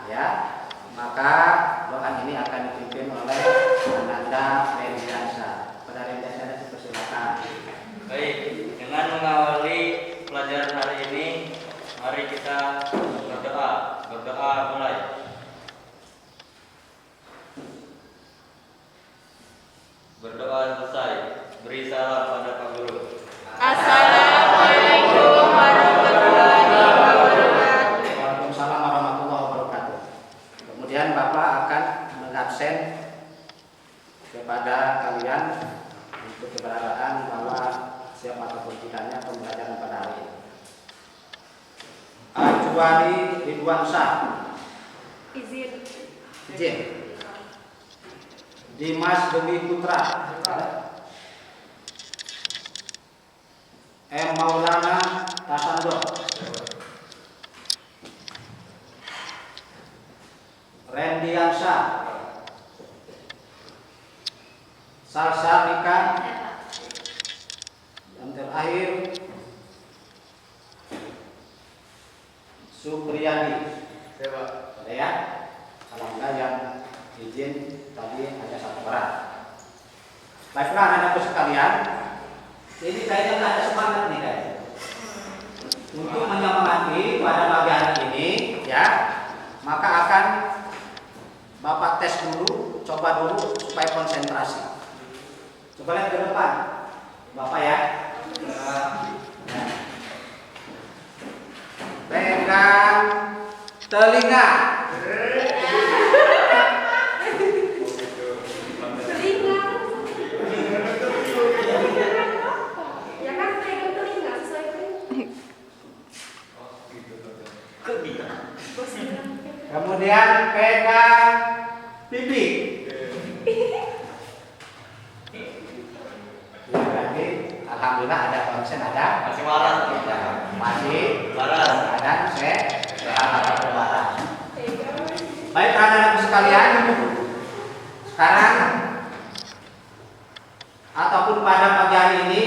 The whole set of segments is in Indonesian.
ya. Maka doa ini akan dipimpin oleh Ananda Rendiansa. Pada Rendiansa dipersilakan. Baik, dengan mengawali pelajaran hari ini, mari kita berdoa. Berdoa mulai. Berdoa selesai. Beri salam pada Pak Guru. Assalamualaikum warahmatullahi wabarakatuh. Waalaikumsalam warahmatullahi wabarakatuh. Kemudian Bapak akan mengabsen kepada kalian untuk keberadaan bahwa siap ataupun tidaknya pembelajaran pada hari ini. Kecuali Ridwan Syah. Izin. Dimas Dewi Putra. M. Maulana Tasando. Rendiansa. Salsa Rika. Yang terakhir Supriyadi. Ada ya? Alhamdulillah yang izin tadi ada satu orang. Baiklah anak-anakku sekalian, ini kayaknya nggak ada semangat nih kayaknya. Untuk menyemangati pada pagi hari ini, ya, maka akan Bapak tes dulu, coba dulu supaya konsentrasi. Coba lihat ke depan, Bapak ya. Pegang telinga. Ya kan pegang telinga sesuai Kemudian pegang pipi. Berarti alhamdulillah ada konsen, ada Masih waras. masih Waras. ada sehat atau waras. Baik anak-anakku sekalian, sekarang ataupun pada pagi hari ini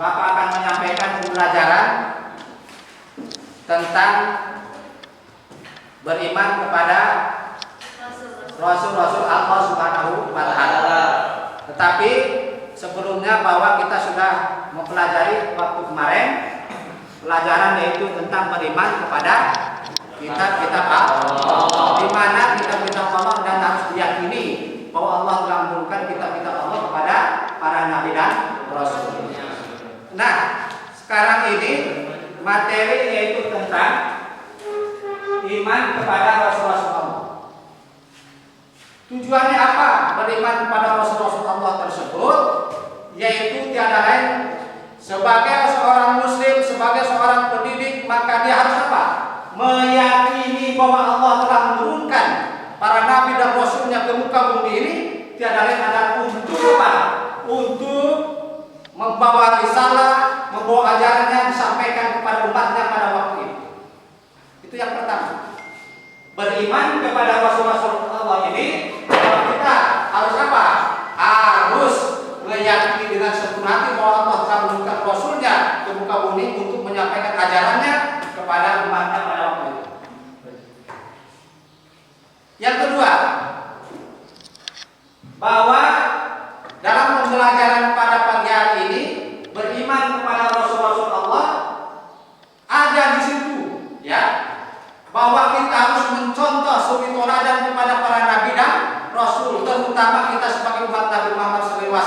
Bapak akan menyampaikan pembelajaran tentang beriman kepada Rasul-Rasul Allah Subhanahu wa Ta'ala. Tetapi sebelumnya bahwa kita sudah mempelajari waktu kemarin pelajaran yaitu tentang beriman kepada kitab-kitab Allah, di mana kitab-kitab Allah dan harus diyakini bahwa Allah telah menurunkan kitab-kitab Allah kepada para nabi dan rasul. Nah, sekarang ini materi yaitu tentang iman kepada Rasul-Rasul Allah. Tujuannya apa beriman kepada Rasul-Rasul Allah tersebut? Yaitu tiada lain sebagai seorang muslim, sebagai seorang pendidik, maka dia harus apa? Meyakini bahwa Allah telah menurunkan para nabi dan rasulnya ke muka bumi ini tiada lain adalah untuk apa? Untuk membawa risalah, membawa ajarannya disampaikan kepada umatnya pada waktu itu. Itu yang pertama. Beriman kepada Rasul-Rasul Allah ini, kita harus apa? Harus meyakini dengan sepenuh hati bahwa Allah telah menurunkan Rasulnya ke muka bumi untuk menyampaikan ajarannya kepada umatnya pada waktu itu. Yang kedua, bahwa dalam pembelajaran pada pagi hari ini beriman kepada Rasul-Rasul Allah ada di situ, ya, bahwa kita harus mencontoh suri teladan kepada para nabi dan rasul, terutama kita sebagai umat Nabi Muhammad SAW,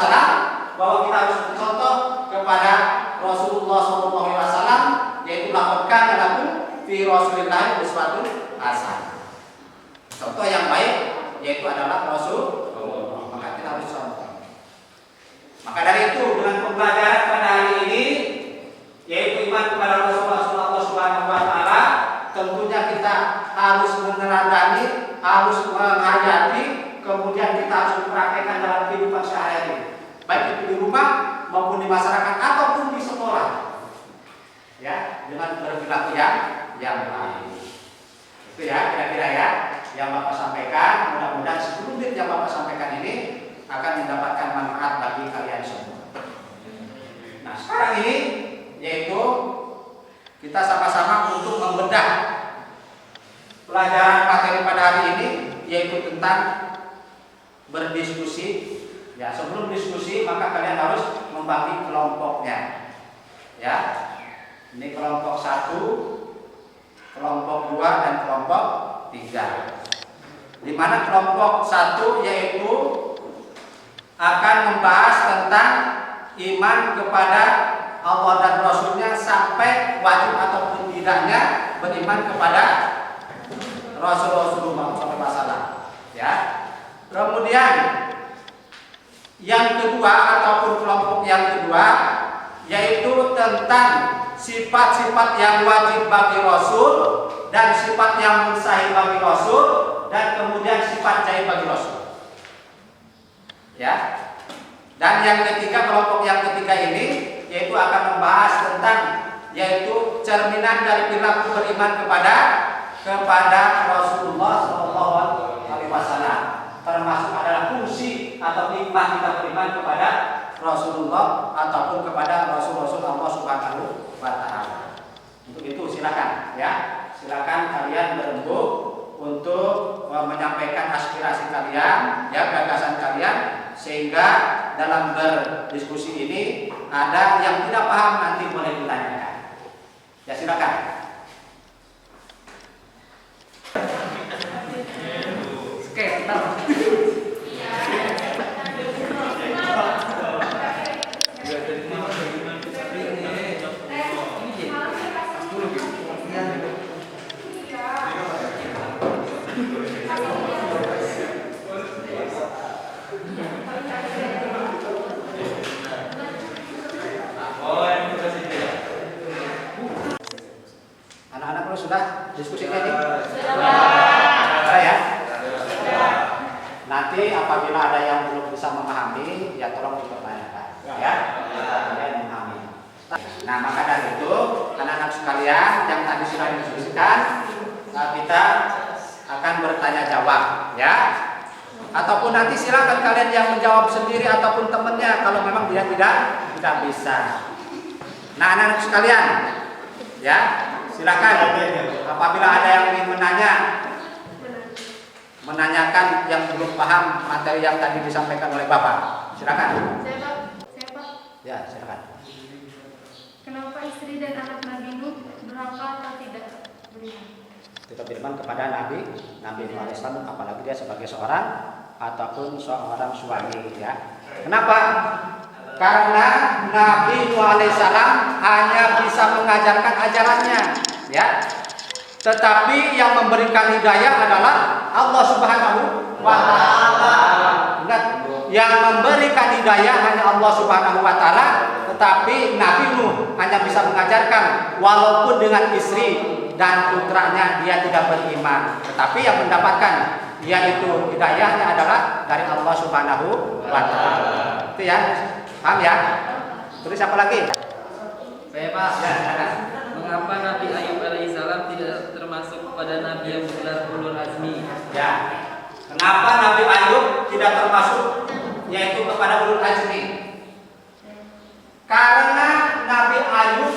bahwa kita harus mencontoh kepada Rasulullah SAW, yaitu laqad kana lakum fi Rasulillahi uswatun hasanah. Contoh yang baik yaitu adalah Rasul. Maka kita harus contoh. Maka dari itu dengan pembelajaran pada hari ini yaitu iman kepada Rasul-Rasul Allah Subhanahu wa Ta'ala, tentunya kita harus meneladani, harus menghayati, kemudian kita harus mempraktekkan dalam kehidupan sehari-hari, baik itu di rumah maupun di masyarakat ataupun di sekolah, ya, dengan berperilaku yang baik. Itu ya kira-kira ya yang Bapak sampaikan. Mudah-mudahan 10 menit yang Bapak sampaikan ini akan mendapatkan manfaat bagi kalian semua. Nah sekarang ini yaitu kita sama-sama untuk membedah pelajaran materi pada hari ini yaitu tentang berdiskusi. Ya, sebelum diskusi maka kalian harus membagi kelompoknya. Ya, ini kelompok 1, kelompok 2 dan kelompok 3. Di mana kelompok 1 yaitu akan membahas tentang iman kepada Allah dan Rasulnya sampai wajib ataupun tidaknya beriman kepada Rasulullah SAW. Ya. Kemudian yang kedua ataupun kelompok yang kedua yaitu tentang sifat-sifat yang wajib bagi Rasul dan sifat yang mustahil bagi Rasul dan kemudian sifat jaib bagi Rasul. Ya. Dan yang ketiga, kelompok yang ketiga ini yaitu akan membahas tentang yaitu cerminan dari perilaku beriman kepada Rasulullah SAW, termasuk adalah fungsi atau hikmah kita beriman kepada Rasulullah ataupun kepada Rasul-Rasul Allah Subhanahu wa Ta'ala. Untuk itu silakan ya, silakan kalian berembuk untuk menyampaikan aspirasi kalian, ya, gagasan kalian, sehingga dalam berdiskusi ini ada yang tidak paham nanti boleh ditanyakan. Ya, silakan. Oke, bentar. Anak-anak lu sudah diskusinya ini? Sudah ya? Nanti apabila ada yang belum bisa memahami, ya tolong dipertanyakan, ya. Ada yang memahami. Nah, maka dari itu, anak-anak sekalian yang tadi sudah didiskusikan, kita akan bertanya jawab, ya. Ataupun nanti silakan kalian yang menjawab sendiri ataupun temannya kalau memang dia tidak bisa. Nah, anak-anak sekalian, ya, silakan. Apabila ada yang ingin menanyakan yang belum paham materi yang tadi disampaikan oleh Bapak, silakan. Saya Pak. Ya, silakan. Kenapa istri dan anak Nabi Nuh durhaka atau tidak beriman? Tidak beriman kepada Nabi Nuh alaihissalam, apalagi dia sebagai seorang ataupun seorang suami, ya. Kenapa? Karena Nabi Nuh alaihissalam hanya bisa mengajarkan ajarannya, ya. Tetapi yang memberikan hidayah adalah Allah Subhanahu wa Ta'ala. Ingat, yang memberikan hidayah hanya Allah Subhanahu wa Ta'ala, tetapi Nabi Nuh hanya bisa mengajarkan walaupun dengan istri dan putranya dia tidak beriman, tetapi yang mendapatkan yaitu hidayahnya adalah dari Allah Subhanahu wa Ta'ala. Itu ya. Paham ya? Terus apa lagi? Saya Pak. Ya, Mengapa Nabi Ayub alaihissalam tidak termasuk pada Nabi yang bergelar ulul azmi? ya. Kenapa Nabi Ayub tidak termasuk yaitu kepada ulul azmi? Karena Nabi Ayub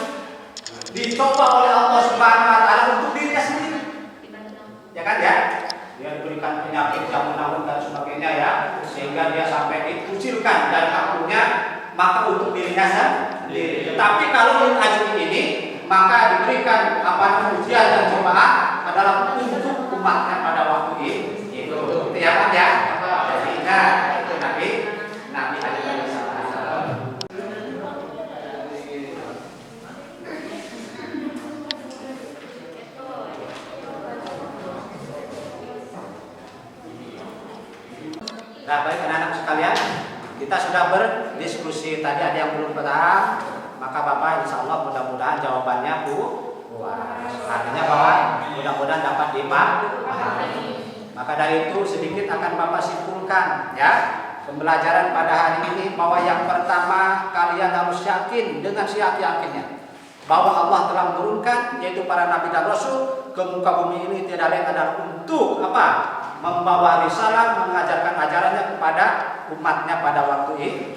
dicoba oleh Allah Subhanahu wa Ta'ala untuk dirinya sendiri. Ya kan ya? Dia diberikan penyakit yang menahun dan sebagainya, ya, sehingga dia sampai dikucilkan dari kampungnya, maka untuk dirinya sendiri. Tetapi kalau ulul azmi ini maka diberikan ujian dan cobaan adalah untuk umatnya pada waktu itu. Itu ya kan ya? Sehingga itu Nabi Ayub alaihissalam. Nah, baik anak-anak sekalian, kita sudah berdiskusi. Tadi ada yang belum paham, maka Bapak insya Allah mudah-mudahan jawabannya puas. Artinya bahwa mudah-mudahan dapat dipahami. Maka dari itu sedikit akan Bapak simpulkan, ya, pembelajaran pada hari ini, bahwa yang pertama kalian harus yakin dengan seyakin-yakinnya bahwa Allah telah menurunkan yaitu para nabi dan rasul ke muka bumi ini tidak lain adalah untuk apa? Membawa risalah, mengajarkan ajarannya kepada umatnya pada waktu itu.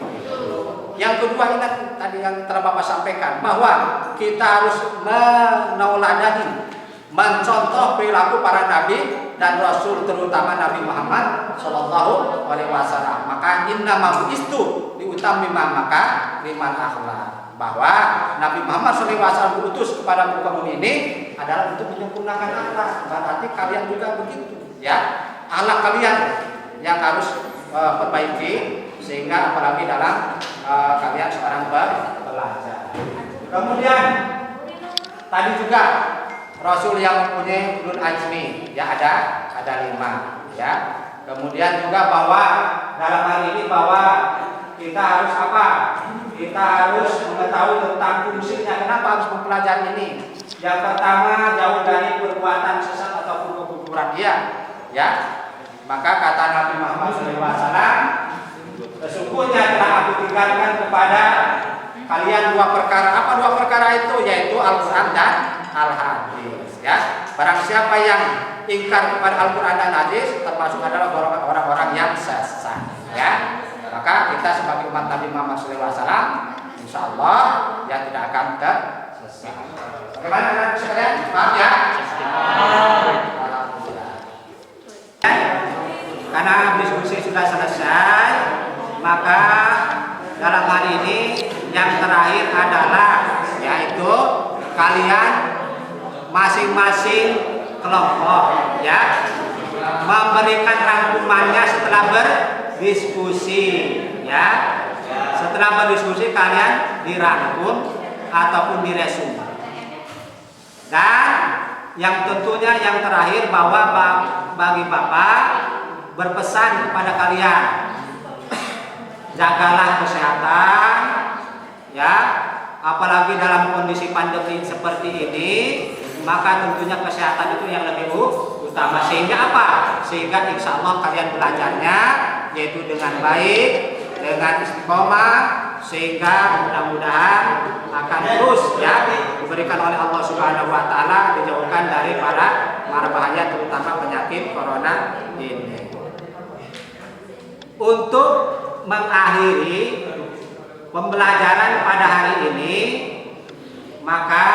Yang kedua, ingat tadi yang telah Bapak sampaikan bahwa kita harus menauladani mencontoh perilaku para nabi dan rasul, terutama Nabi Muhammad Shallallahu Alaihi Wasallam. Maka innama bu'istu liutammima maka liman akhlak, bahwa Nabi Muhammad SAW diutus kepada kaum ini adalah untuk menyempurnakan akhlak. Berarti kalian juga begitu, ya. Akhlak kalian yang harus perbaiki, sehingga apalagi dalam kalian sekarang belajar. Kemudian tadi juga Rasul yang mempunyai ulul azmi, ya ada 5, ya. Kemudian juga bahwa dalam hal ini bahwa kita harus apa? Kita harus mengetahui tentang fungsinya. Kenapa harus mempelajari ini? Yang pertama, jauh dari perbuatan sesat ataupun kekufuran dia, ya. Maka kata Nabi Muhammad SAW, sesungguhnya telah aku tinggalkan kepada kalian 2 perkara. Apa 2 perkara itu? Yaitu Al-Quran dan Al-Hadis, ya. Barang siapa yang ingkar kepada Al-Quran dan Hadis, termasuk adalah orang-orang yang sesat, ya. Maka kita sebagai umat Nabi Muhammad SAW, insya Allah ya tidak akan tersesat. Bagaimana anak sekalian? Paham ya? Alhamdulillah. Karena diskusi sudah selesai, maka dalam hari ini yang terakhir adalah yaitu kalian masing-masing kelompok, ya, memberikan rangkumannya setelah berdiskusi, ya. Setelah berdiskusi kalian dirangkum ataupun diresume. Dan yang tentunya yang terakhir bahwa bagi Bapak berpesan kepada kalian, jagalah kesehatan, ya. Apalagi dalam kondisi pandemi seperti ini, maka tentunya kesehatan itu yang lebih utama. Sehingga apa? Sehingga insya Allah kalian belajarnya yaitu dengan baik, dengan istiqomah, sehingga mudah-mudahan akan terus, ya, diberikan oleh Allah Subhanahu Wa Taala, dijauhkan dari para bahaya, terutama penyakit corona ini. Untuk mengakhiri pembelajaran pada hari ini, maka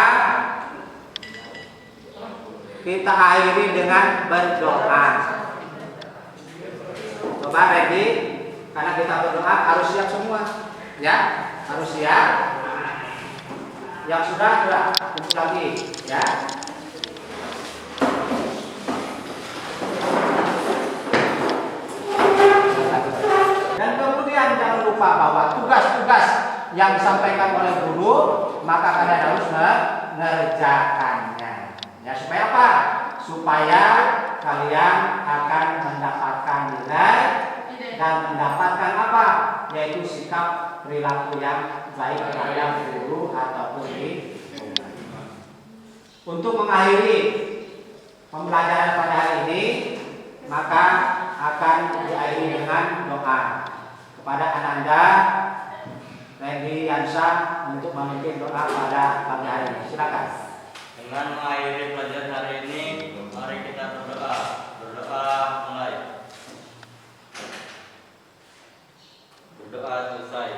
kita akhiri dengan berdoa. Coba ready? Karena kita berdoa harus siap semua, ya, harus siap. Yang sudah kumpul lagi, ya. Dan kemudian jangan lupa bahwa tugas-tugas yang disampaikan oleh guru, maka kalian harus mengerjakannya. Ya, supaya apa? Supaya kalian akan mendapatkan nilai dan mendapatkan apa? Yaitu sikap perilaku yang baik terhadap guru ataupun di rumah. Untuk mengakhiri pembelajaran pada hari ini, maka akan diakhiri dengan doa kepada Ananda Randy Yansa untuk memimpin doa pada pagi hari ini. Silakan. Dengan mengakhiri pelajaran hari ini, mari kita berdoa. Berdoa mulai. Berdoa selesai.